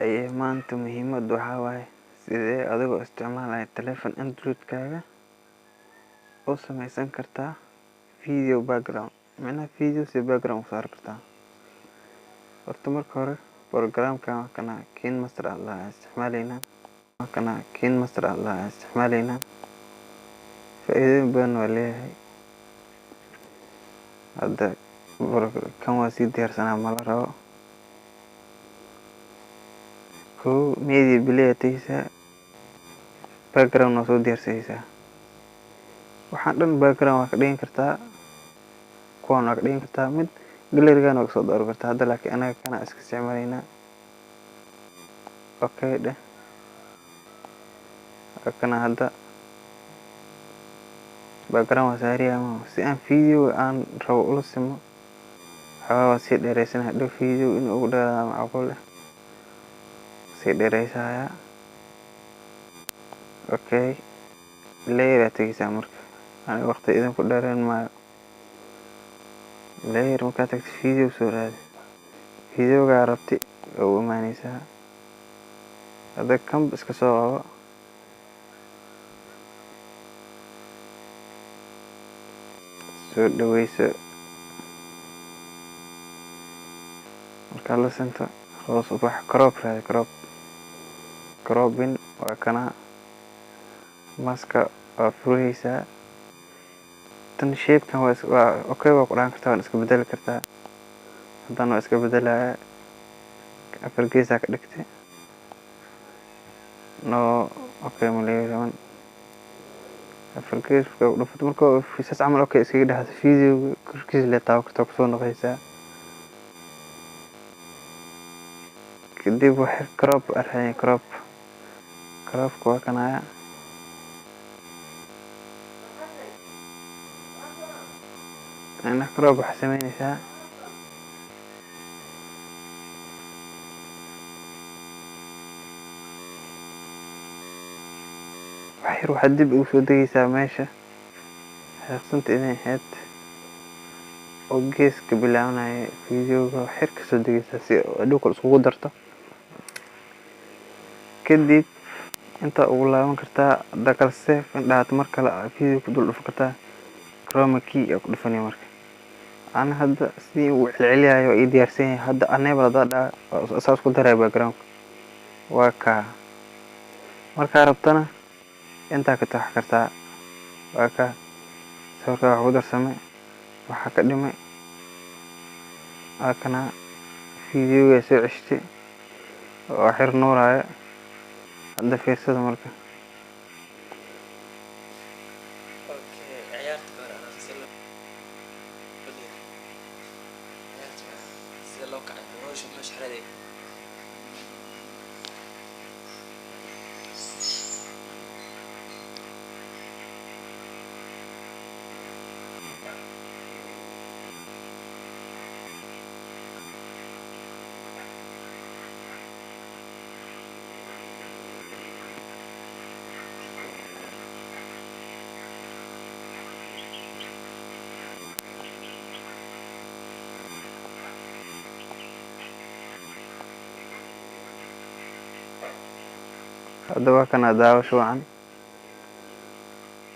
أي ما أنت مهمة دحاوي سيدي adigo isticmaalayo telephone android-kaaga oo samaysan kartaa video background macnaha video si background u saar kartaa horta marka hore programka kana keen master Allah isticmaalayna faa'iidooyin badan waa leeyahay hadda kan waa si diyaarsanaa ma la rabo media bilaytiisa background oo soo diyaarsaysa waxaan dhan background waa ka dhigin kartaa kuwan waa ka dhigin kartaa mid galerigan oo soo dooran kartaa hadda laakiin anaga kana iska isticmaalayna okay dheh kana hadda background waa saariya si aan video aan rabo ula simo waa si dheeraysan hadda video in ugu dheeraado macquul ah si dheeraysaya okay layer tagisa marka aan waqti idin ku dheeraan maayo layer marka tagto video soo raadi video ga rabti oo imaanaysa hadda kan iska soo qabo soo dhaweyso marka la santo hoos u bax crop raadi cropping waa kana maska waa furaysa tan shape kan waa okay waa quraan kartaa waan iska bedeli kartaa haddana waa iska bedelaya afar geeska ka dhigtay no okay ma leeyahay afar geeska u dhufto marka fiisas camal okay iska dhaxdo video korkiisa la taabo kartaa kusoo noqonaysa kadib wax crop arhay crop waa kanaya أنا crop wax sameynaysaa waxyar waxaad dib ugu soo degaysaa meesha xaqsanta idin ahayd oo geeska bilaabanaya videoga waxyar ka soo degaysaa si adhow iskugu darto kadib inta ugu laaban kartaa dakal save indhaad mar kale video ku dul dhufan kartaa chroma key ku dhufanay marka أنا هذا سني وعليا يدير سني هذا أنا بضع أساس كل ترى background وكا مركا ربطنا أنت كتاح كرتا وكا سوكا عودر سمي وحكدمي أكنا فيديو يسوي عشتي وآخر نور هاي هذا في رصد مركا مش حردي هذا كان داو شو عن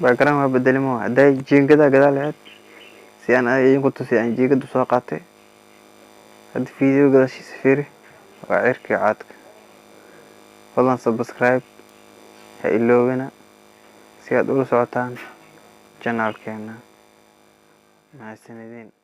background ما بدل مو هذا جين كذا قدال سي أنا ينقطع سي أنا جين كده ساقطه هذا فيديو كذا شيء سفيري وعيرك عادك والله سبسكرايب هايلوغنا سي هذول ساعتان channel كنا مع السندين